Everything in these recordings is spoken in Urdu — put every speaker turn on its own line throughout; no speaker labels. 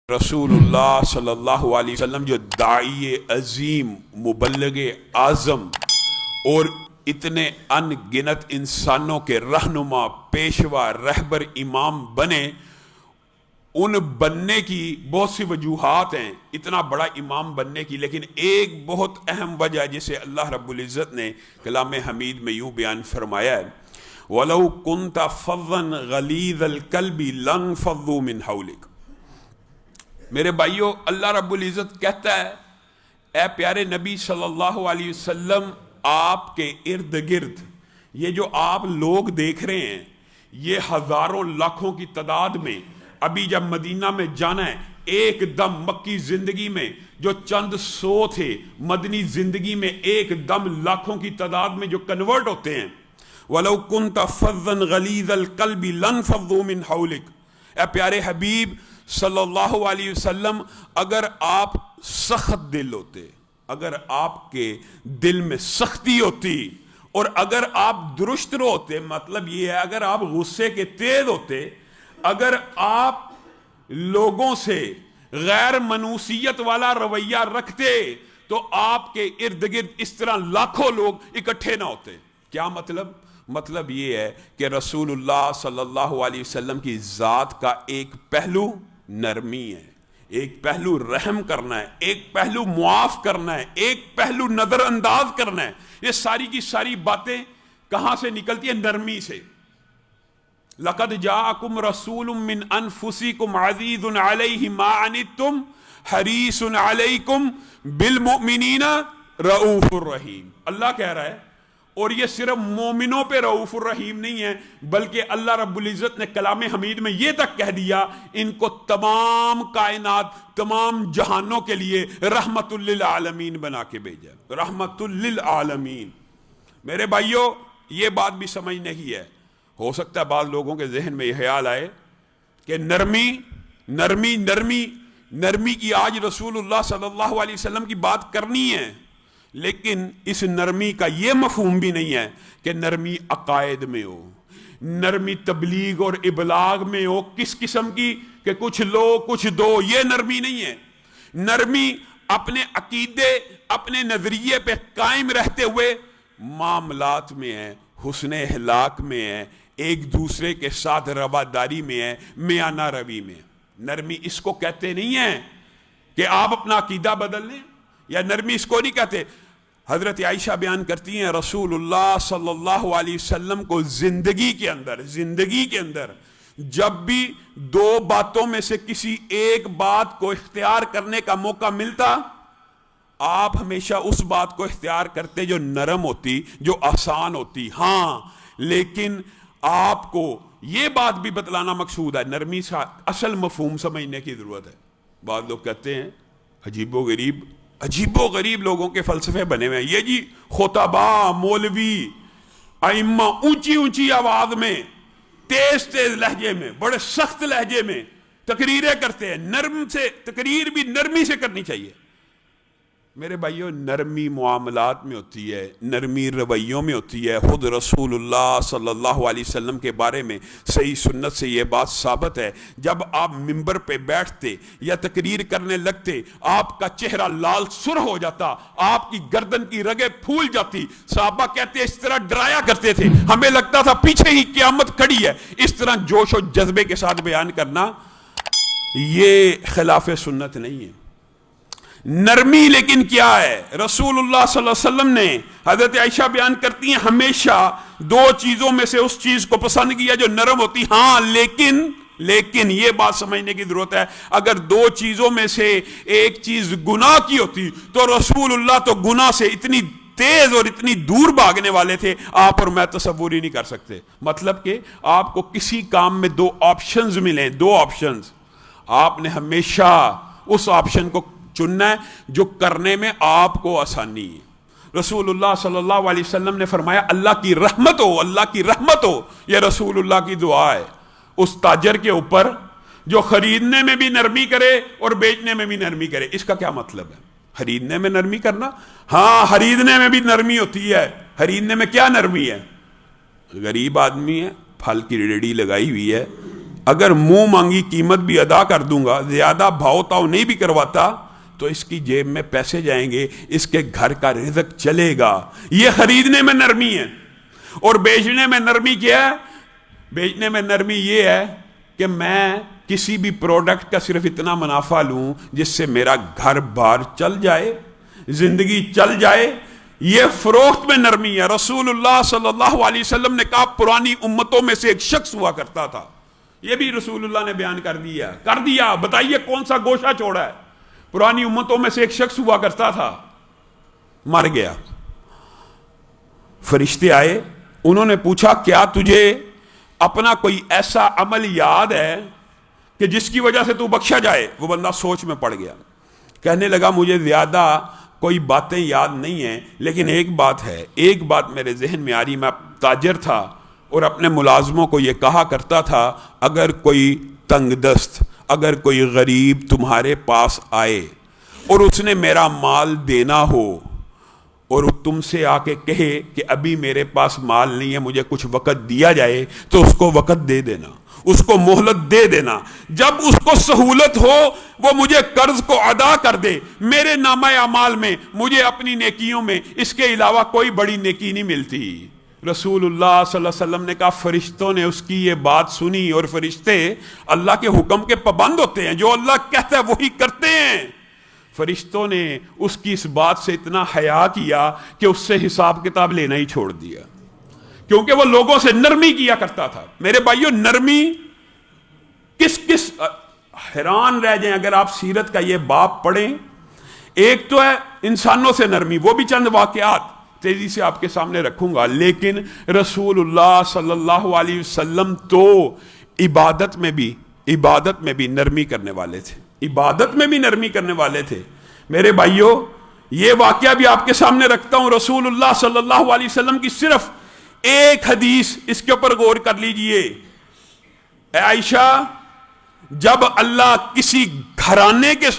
رسول اللہ صلی اللہ علیہ وسلم جو داعی عظیم، مبلغ اعظم اور اتنے ان گنت انسانوں کے رہنما، پیشوا، رہبر، امام بنے، ان بننے کی بہت سی وجوہات ہیں اتنا بڑا امام بننے کی، لیکن ایک بہت اہم وجہ ہے جسے اللہ رب العزت نے کلام حمید میں یوں بیان فرمایا ہے، وَلَوْ كُنْتَ فَظًّا غَلِيظَ الْقَلْبِ لَانفَضُّوا مِنْ حَوْلِكَ۔ میرے بھائیو، اللہ رب العزت کہتا ہے اے پیارے نبی صلی اللہ علیہ وسلم، آپ کے ارد گرد یہ جو آپ لوگ دیکھ رہے ہیں، یہ ہزاروں لاکھوں کی تعداد میں، ابھی جب مدینہ میں جانا ہے، ایک دم مکی زندگی میں جو چند سو تھے، مدنی زندگی میں ایک دم لاکھوں کی تعداد میں جو کنورٹ ہوتے ہیں۔ وَلَوْ كُنْتَ فَظًّا غَلِيظَ الْقَلْبِ لَانفَضُّوا مِنْ حَوْلِكَ۔ اے پیارے حبیب صلی اللہ علیہ وسلم، اگر آپ سخت دل ہوتے، اگر آپ کے دل میں سختی ہوتی، اور اگر آپ درست رو ہوتے، مطلب یہ ہے اگر آپ غصے کے تیز ہوتے، اگر آپ لوگوں سے غیر منوسیت والا رویہ رکھتے، تو آپ کے ارد گرد اس طرح لاکھوں لوگ اکٹھے نہ ہوتے۔ کیا مطلب یہ ہے کہ رسول اللہ صلی اللہ علیہ وسلم کی ذات کا ایک پہلو نرمی ہے، ایک پہلو رحم کرنا ہے، ایک پہلو معاف کرنا ہے، ایک پہلو نظر انداز کرنا ہے۔ یہ ساری کی ساری باتیں کہاں سے نکلتی ہیں؟ نرمی سے۔ لَقَدْ جَاءَكُمْ رَسُولٌ مِّنْ أَنفُسِكُمْ عَزِيزٌ عَلَيْهِ مَا عَنِتُّمْ حَرِيصٌ عَلَيْكُمْ بِالْمُؤْمِنِينَ رَؤُوفٌ الرَّحِيمٌ۔ اللہ کہہ رہا ہے، اور یہ صرف مومنوں پہ رؤوف الرحیم نہیں ہے، بلکہ اللہ رب العزت نے کلام حمید میں یہ تک کہہ دیا، ان کو تمام کائنات، تمام جہانوں کے لیے رحمت للعالمین بنا کے بھیجا، رحمت للعالمین۔ میرے بھائیوں، یہ بات بھی سمجھنے کی ہے۔ ہو سکتا ہے بعض لوگوں کے ذہن میں یہ خیال آئے کہ نرمی کی آج رسول اللہ صلی اللہ علیہ وسلم کی بات کرنی ہے، لیکن اس نرمی کا یہ مفہوم بھی نہیں ہے کہ نرمی عقائد میں ہو، نرمی تبلیغ اور ابلاغ میں ہو، کس قسم کی کہ کچھ لو کچھ دو، یہ نرمی نہیں ہے۔ نرمی اپنے عقیدے، اپنے نظریے پہ قائم رہتے ہوئے معاملات میں ہے، حسن اخلاق میں ہے، ایک دوسرے کے ساتھ رواداری میں ہے، میانہ روی میں۔ نرمی اس کو کہتے نہیں ہیں کہ آپ اپنا عقیدہ بدل لیں، یا نرمی اس کو نہیں کہتے۔ حضرت عائشہ بیان کرتی ہیں رسول اللہ صلی اللہ علیہ وسلم کو زندگی کے اندر جب بھی دو باتوں میں سے کسی ایک بات کو اختیار کرنے کا موقع ملتا، آپ ہمیشہ اس بات کو اختیار کرتے جو نرم ہوتی، جو آسان ہوتی۔ ہاں، لیکن آپ کو یہ بات بھی بتلانا مقصود ہے، نرمی کا اصل مفہوم سمجھنے کی ضرورت ہے۔ بعض لوگ کہتے ہیں عجیب و غریب لوگوں کے فلسفے بنے ہوئے ہیں، یہ جی خطباء، مولوی، ائمہ اونچی آواز میں، تیز لہجے میں، بڑے سخت لہجے میں تقریریں کرتے ہیں۔ تقریر بھی نرمی سے کرنی چاہیے۔ میرے بھائیوں، نرمی معاملات میں ہوتی ہے، نرمی رویوں میں ہوتی ہے۔ خود رسول اللہ صلی اللہ علیہ وسلم کے بارے میں صحیح سنت سے یہ بات ثابت ہے، جب آپ ممبر پہ بیٹھتے یا تقریر کرنے لگتے، آپ کا چہرہ لال سرخ ہو جاتا، آپ کی گردن کی رگیں پھول جاتی، صحابہ کہتے اس طرح ڈرایا کرتے تھے، ہمیں لگتا تھا پیچھے ہی قیامت کھڑی ہے۔ اس طرح جوش و جذبے کے ساتھ بیان کرنا یہ خلاف سنت نہیں ہے۔ نرمی لیکن کیا ہے؟ رسول اللہ صلی اللہ علیہ وسلم نے، حضرت عائشہ بیان کرتی ہیں، ہمیشہ دو چیزوں میں سے اس چیز کو پسند کیا جو نرم ہوتی۔ ہاں، لیکن یہ بات سمجھنے کی ضرورت ہے، اگر دو چیزوں میں سے ایک چیز گناہ کی ہوتی تو رسول اللہ تو گناہ سے اتنی تیز اور اتنی دور بھاگنے والے تھے، آپ اور میں تصور ہی نہیں کر سکتے۔ مطلب کہ آپ کو کسی کام میں دو آپشنز ملیں، دو آپشنز، آپ نے ہمیشہ اس آپشن کو چننا ہے جو کرنے میں آپ کو آسانی ہے۔ رسول اللہ صلی اللہ علیہ وسلم نے فرمایا اللہ کی رحمت ہو، یہ رسول اللہ کی دعا ہے اس تاجر کے اوپر جو خریدنے میں بھی نرمی کرے اور بیچنے میں بھی نرمی کرے۔ اس کا کیا مطلب ہے؟ خریدنے میں نرمی کرنا، ہاں، خریدنے میں بھی نرمی ہوتی ہے۔ خریدنے میں کیا نرمی ہے؟ غریب آدمی ہے، پھل کی ریڑھی لگائی ہوئی ہے، اگر منہ مانگی قیمت بھی ادا کر دوں گا، زیادہ بھاؤ تاؤ نہیں بھی کرواتا، تو اس کی جیب میں پیسے جائیں گے، اس کے گھر کا رزق چلے گا۔ یہ خریدنے میں نرمی ہے۔ اور بیچنے میں نرمی کیا ہے؟ بیچنے میں نرمی یہ ہے کہ میں کسی بھی پروڈکٹ کا صرف اتنا منافع لوں جس سے میرا گھر بار چل جائے، زندگی چل جائے۔ یہ فروخت میں نرمی ہے۔ رسول اللہ صلی اللہ علیہ وسلم نے کہا پرانی امتوں میں سے ایک شخص ہوا کرتا تھا، یہ بھی رسول اللہ نے بیان کر دیا، بتائیے کون سا گوشہ چھوڑا ہے؟ پرانی امتوں میں سے ایک شخص ہوا کرتا تھا، مر گیا۔ فرشتے آئے، انہوں نے پوچھا کیا تجھے اپنا کوئی ایسا عمل یاد ہے کہ جس کی وجہ سے تو بخشا جائے؟ وہ بندہ سوچ میں پڑ گیا، کہنے لگا مجھے زیادہ کوئی باتیں یاد نہیں ہیں، لیکن ایک بات میرے ذہن میں آ رہی۔ میں تاجر تھا اور اپنے ملازموں کو یہ کہا کرتا تھا اگر کوئی تنگ دست، اگر کوئی غریب تمہارے پاس آئے اور اس نے میرا مال دینا ہو اور تم سے آ کے کہے کہ ابھی میرے پاس مال نہیں ہے، مجھے کچھ وقت دیا جائے، تو اس کو وقت دے دینا، اس کو مہلت دے دینا۔ جب اس کو سہولت ہو وہ مجھے قرض کو ادا کر دے، میرے نامہ اعمال میں، مجھے اپنی نیکیوں میں اس کے علاوہ کوئی بڑی نیکی نہیں ملتی۔ رسول اللہ صلی اللہ علیہ وسلم نے کہا فرشتوں نے اس کی یہ بات سنی، اور فرشتے اللہ کے حکم کے پابند ہوتے ہیں، جو اللہ کہتا ہے وہی کرتے ہیں۔ فرشتوں نے اس کی اس بات سے اتنا حیا کیا کہ اس سے حساب کتاب لینا ہی چھوڑ دیا، کیونکہ وہ لوگوں سے نرمی کیا کرتا تھا۔ میرے بھائیو، نرمی کس حیران رہ جائیں اگر آپ سیرت کا یہ باب پڑھیں۔ ایک تو ہے انسانوں سے نرمی، وہ بھی چند واقعات تیزی سے آپ کے سامنے رکھوں گا، لیکن رسول اللہ صلی اللہ علیہ وسلم تو عبادت میں بھی نرمی کرنے والے تھے، عبادت میں بھی نرمی کرنے والے تھے۔ میرے بھائیو، یہ واقعہ بھی آپ کے سامنے رکھتا ہوں، رسول اللہ صلی اللہ علیہ وسلم کی صرف ایک حدیث، اس کے اوپر غور کر لیجئے۔ اے عائشہ، جب اللہ کسی گھرانے کے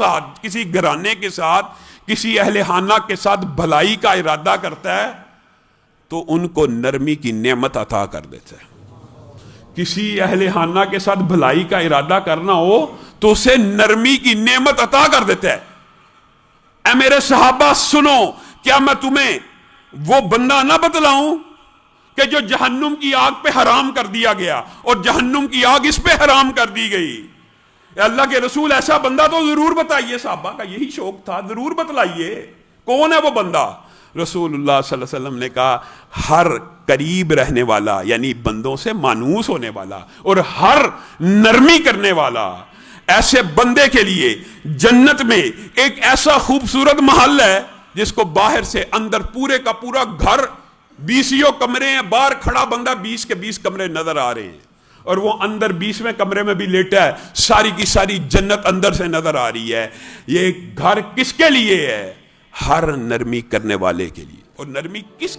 ساتھ کسی اہل خانہ کے ساتھ بھلائی کا ارادہ کرتا ہے تو ان کو نرمی کی نعمت عطا کر دیتا ہے۔ کسی اہل خانہ کے ساتھ بھلائی کا ارادہ کرنا ہو تو اسے نرمی کی نعمت عطا کر دیتا ہے۔ اے میرے صحابہ سنو، کیا میں تمہیں وہ بندہ نہ بتلاؤں کہ جو جہنم کی آگ پہ حرام کر دیا گیا اور جہنم کی آگ اس پہ حرام کر دی گئی؟ اے اللہ کے رسول، ایسا بندہ تو ضرور بتائیے۔ صحابہ کا یہی شوق تھا، ضرور بتلائیے کون ہے وہ بندہ۔ رسول اللہ صلی اللہ علیہ وسلم نے کہا ہر قریب رہنے والا، یعنی بندوں سے مانوس ہونے والا اور ہر نرمی کرنے والا، ایسے بندے کے لیے جنت میں ایک ایسا خوبصورت محل ہے جس کو باہر سے اندر پورے کا پورا گھر، 20 کمرے ہیں، باہر کھڑا بندہ 20 کے 20 کمرے نظر آ رہے ہیں، اور وہ اندر 20ویں کمرے میں بھی لیٹا ہے، ساری کی ساری جنت اندر سے نظر آ رہی ہے۔ یہ گھر کس کے لیے ہے؟ ہر نرمی کرنے والے کے لیے۔ اور نرمی کس